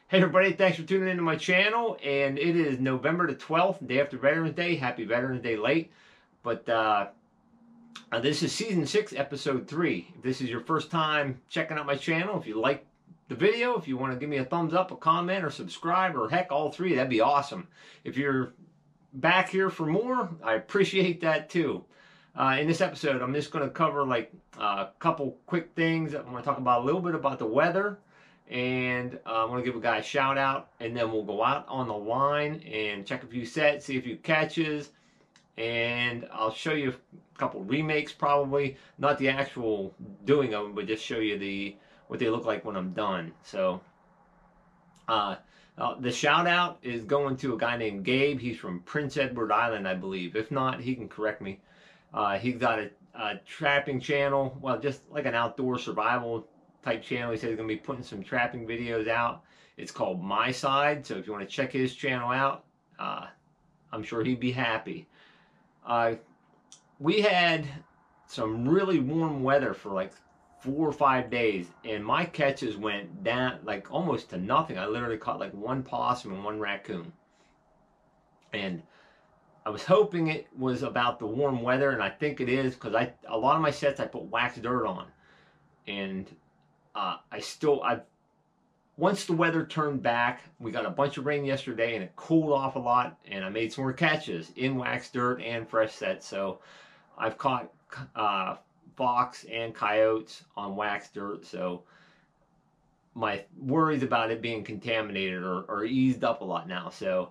Hey everybody, thanks for tuning into my channel, and it is November the 12th, day after Veterans Day. Happy Veterans Day late. But this is season 6, episode 3. If this is your first time checking out my channel, if you like the video, if you want to give me a thumbs up, a comment, or subscribe, or heck, all three, that'd be awesome. If you're back here for more, I appreciate that too. In this episode, I'm just going to cover like a couple quick things. I'm going to talk about a little bit about the weather. And I'm going to give a guy a shout out, and then we'll go out on the line and check a few sets, see a few catches, and I'll show you a couple remakes probably, not the actual doing of them, but just show you what they look like when I'm done. So the shout out is going to a guy named Gabe. He's from Prince Edward Island, I believe. If not, he can correct me. He's got a trapping channel, well, just like an outdoor survival type channel. He said he's going to be putting some trapping videos out. It's called My Side, so if you want to check his channel out, I'm sure he'd be happy. We had some really warm weather for like 4 or 5 days, and my catches went down like almost to nothing. I literally caught like 1 possum and 1 raccoon. And I was hoping it was about the warm weather, and I think it is, because a lot of my sets I put wax dirt on. And once the weather turned back, we got a bunch of rain yesterday and it cooled off a lot, and I made some more catches in wax dirt and fresh sets. So I've caught fox and coyotes on wax dirt, so my worries about it being contaminated are eased up a lot now. So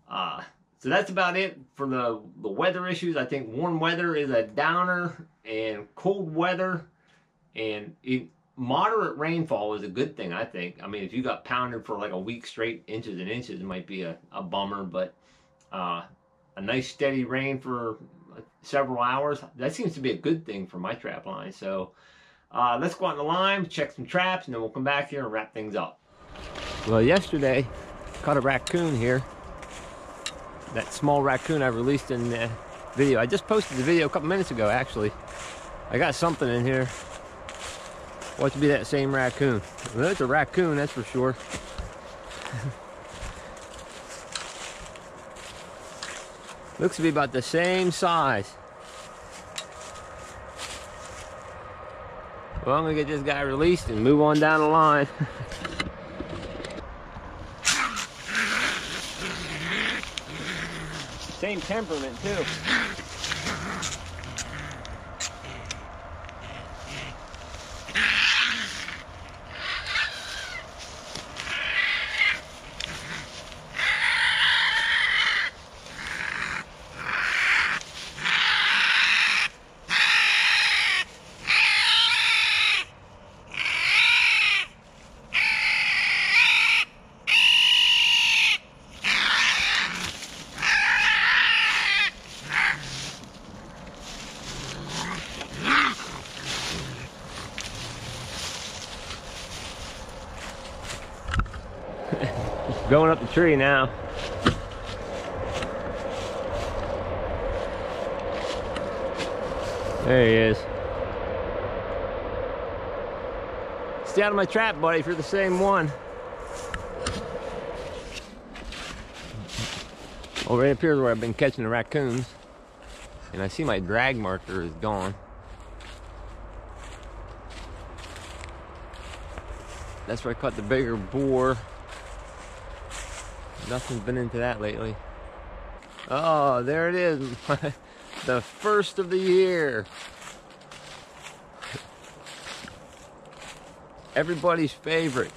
so that's about it for the weather issues. I think warm weather is a downer, and cold weather and moderate rainfall is a good thing, I think. I mean, if you got pounded for like a week straight, inches and inches, it might be a bummer, but a nice steady rain for several hours, that seems to be a good thing for my trap line. So let's go out on the line, check some traps, and then we'll come back here and wrap things up. Well, yesterday, caught a raccoon here. That small raccoon I released in the video. I just posted the video a couple minutes ago, actually. I got something in here. Wants to be that same raccoon. Well, it's a raccoon, that's for sure. Looks to be about the same size. Well, I'm gonna get this guy released and move on down the line. Same temperament too. Going up the tree now. There he is. Stay out of my trap, buddy, if you're the same one. Over up here is where I've been catching the raccoons. And I see my drag marker is gone. That's where I caught the bigger boar. Nothing's been into that lately. Oh, there it is. The first of the year. Everybody's favorite.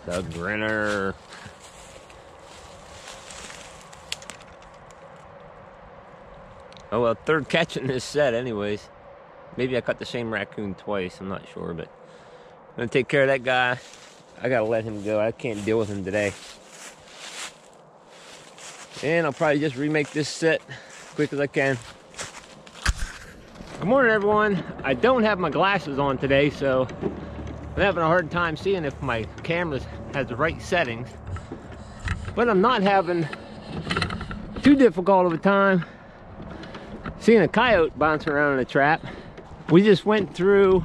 The grinner. Oh well, third catch in this set anyways. Maybe I caught the same raccoon twice, I'm not sure, but I'm gonna take care of that guy. I gotta let him go. I can't deal with him today. And I'll probably just remake this set quick as I can. Good morning, everyone. I don't have my glasses on today, so I'm having a hard time seeing if my camera has the right settings. But I'm not having too difficult of a time seeing a coyote bouncing around in a trap. We just went through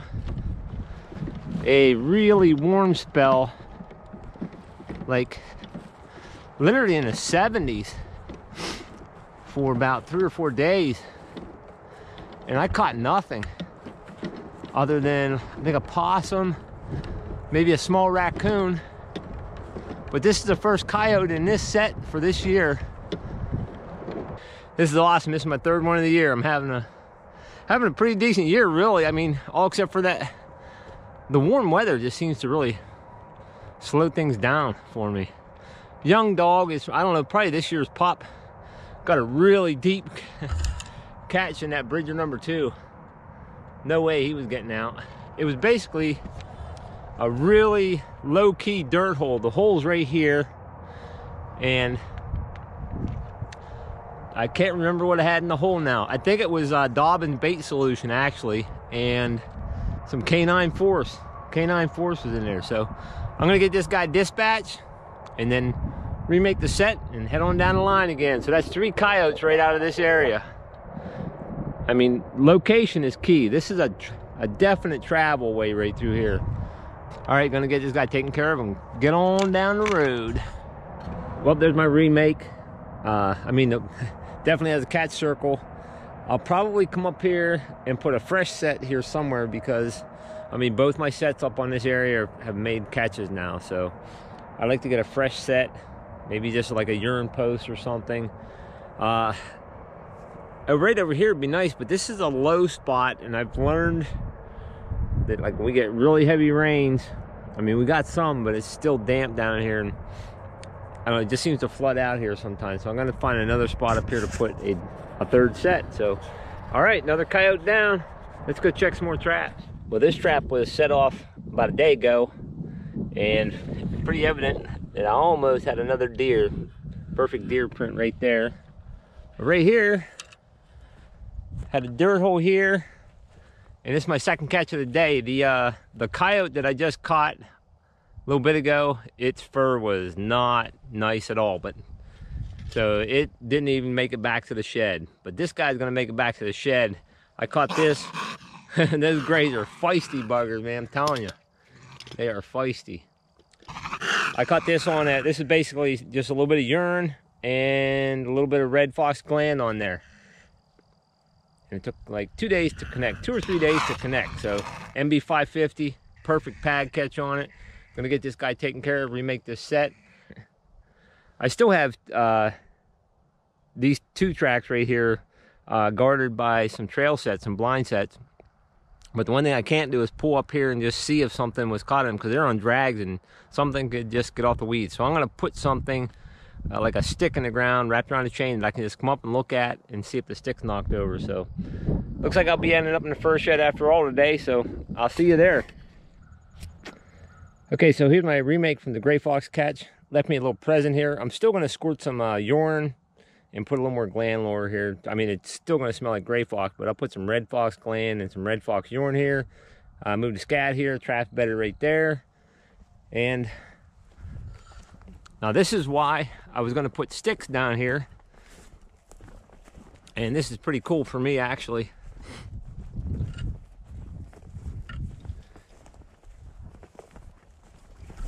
a really warm spell like literally in the 70s for about 3 or 4 days, and I caught nothing other than I think a possum, maybe a small raccoon. But this is the first coyote in this set for this year. This is awesome. This is my 3rd one of the year. I'm having a pretty decent year, really. I mean, all except for that the warm weather just seems to really slow things down for me. Young dog is, I don't know, probably this year's pup. Got a really deep catch in that Bridger number 2. No way he was getting out. It was basically a really low-key dirt hole. The hole's right here, and I can't remember what I had in the hole now. I think it was Dobbin bait solution, actually, and some canine force. Canine force was in there. So I'm gonna get this guy dispatched and then remake the set and head on down the line again. So that's 3 coyotes right out of this area. I mean, location is key. This is a definite travel way right through here. All right, gonna get this guy taken care of and get on down the road. Well, there's my remake. Definitely has a catch circle. I'll probably come up here and put a fresh set here somewhere because, I mean, both my sets up on this area have made catches now. So I like to get a fresh set, maybe just like a urine post or something. Right over here would be nice, but this is a low spot, and I've learned that like when we get really heavy rains, I mean, we got some, but it's still damp down here, and I don't know, it just seems to flood out here sometimes. So I'm gonna find another spot up here to put a 3rd set. So, all right, another coyote down. Let's go check some more traps. Well, this trap was set off about a day ago, and it's pretty evident that I almost had another deer. Perfect deer print right there. But right here, had a dirt hole here, and this is my 2nd catch of the day. The coyote that I just caught a little bit ago, its fur was not nice at all, but so it didn't even make it back to the shed. But this guy's gonna make it back to the shed. I caught this. Those grays are feisty buggers, man, I'm telling you. They are feisty. I caught this on that. This is basically just a little bit of urine and a little bit of red fox gland on there. And it took like 2 days to connect, 2 or 3 days to connect. So MB 550, perfect pad catch on it. Gonna get this guy taken care of, remake this set. I still have these 2 tracks right here guarded by some trail sets, some blind sets. But the one thing I can't do is pull up here and just see if something was caught in them, because they're on drags and something could just get off the weeds. So I'm gonna put something like a stick in the ground wrapped around a chain that I can just come up and look at and see if the stick's knocked over. So looks like I'll be ending up in the first shed after all today, so I'll see you there. Okay, so here's my remake from the gray fox catch. Left me a little present here. I'm still gonna squirt some urine and put a little more gland lure here. I mean, it's still gonna smell like gray fox, but I'll put some red fox gland and some red fox urine here. Move the scat here, trap's bedded right there. And now this is why I was gonna put sticks down here. And this is pretty cool for me, actually.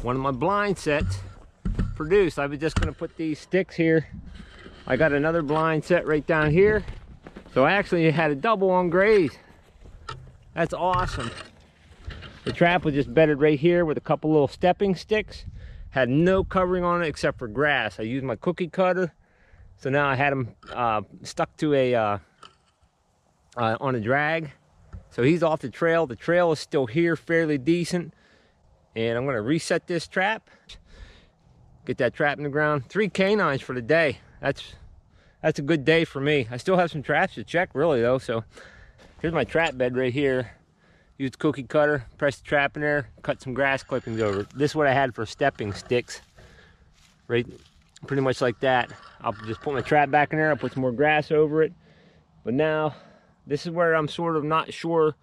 One of my blind sets produced. I was just gonna put these sticks here. I got another blind set right down here. So I actually had a double on grays. That's awesome. The trap was just bedded right here with a couple little stepping sticks. Had no covering on it except for grass. I used my cookie cutter. So now I had them stuck to a on a drag. So he's off the trail. The trail is still here, fairly decent. And I'm gonna reset this trap. Get that trap in the ground. 3 canines for the day. That's a good day for me. I still have some traps to check, really, though. So here's my trap bed right here. Use the cookie cutter, press the trap in there, cut some grass clippings over it. This is what I had for stepping sticks. Right, pretty much like that. I'll just put my trap back in there. I'll put some more grass over it. But now, this is where I'm sort of not sure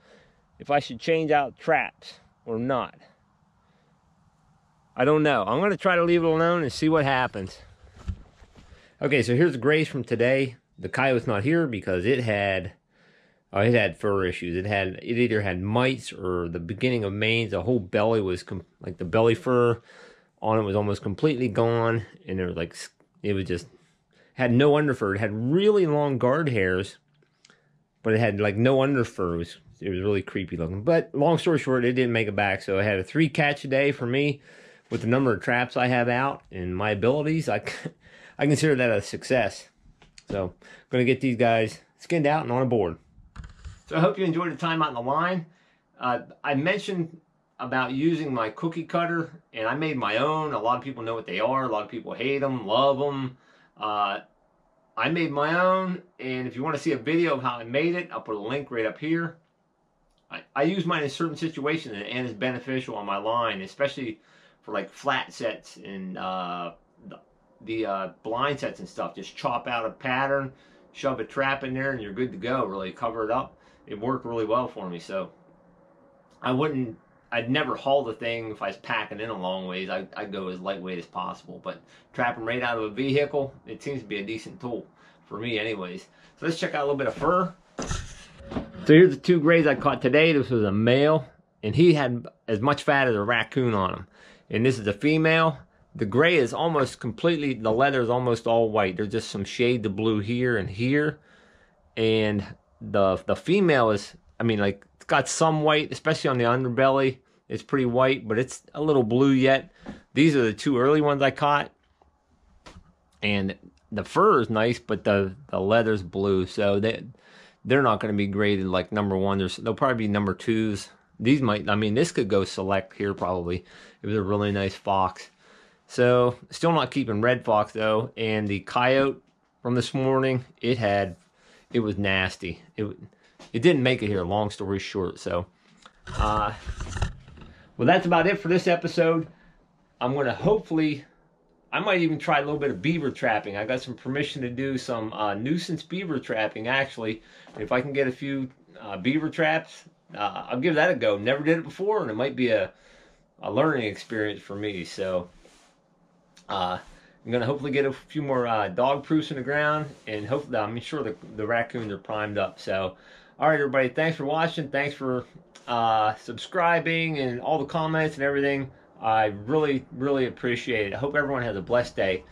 if I should change out traps or not. I don't know. I'm gonna try to leave it alone and see what happens. Okay, so here's the grays from today. The coyote's not here because it had fur issues. It either had mites or the beginning of mange. The whole belly was like the belly fur on it was almost completely gone, and there was like, it was just, had no underfur. It had really long guard hairs, but it had like no underfur. It was really creepy looking. But long story short, it didn't make it back. So I had a 3 catch a day for me with the number of traps I have out and my abilities. I consider that a success. So I'm going to get these guys skinned out and on a board. So I hope you enjoyed the time out in the line. I mentioned about using my cookie cutter, and I made my own. A lot of people know what they are. A lot of people hate them, love them. I made my own, and if you want to see a video of how I made it, I'll put a link right up here. I use mine in certain situations, and it's beneficial on my line, especially for like flat sets and the blind sets and stuff. Just chop out a pattern, shove a trap in there, and you're good to go. Really cover it up. It worked really well for me. So I'd never haul the thing if I was packing in a long ways. I'd go as lightweight as possible. But trapping right out of a vehicle, it seems to be a decent tool for me anyways. So let's check out a little bit of fur. So here's the 2 grays I caught today. This was a male, and he had as much fat as a raccoon on him. And this is a female. The gray is almost completely, the leather is almost all white. There's just some shade of blue here and here. And the female is, I mean, like, it's got some white, especially on the underbelly. It's pretty white, but it's a little blue yet. These are the 2 early ones I caught. And the fur is nice, but the leather's blue. So they're not going to be graded like number 1. They'll probably be number 2s. These might, I mean, this could go select here probably. It was a really nice fox. So, still not keeping red fox though. And the coyote from this morning, it was nasty. It didn't make it here, long story short. So, well, that's about it for this episode. I'm going to hopefully, I might even try a little bit of beaver trapping. I got some permission to do some nuisance beaver trapping, actually. If I can get a few beaver traps, I'll give that a go. Never did it before, and it might be a learning experience for me. So, I'm going to hopefully get a few more dog proofs in the ground, and hopefully, I'm sure the raccoons are primed up. So, all right, everybody, thanks for watching. Thanks for subscribing and all the comments and everything. I really, really appreciate it. I hope everyone has a blessed day.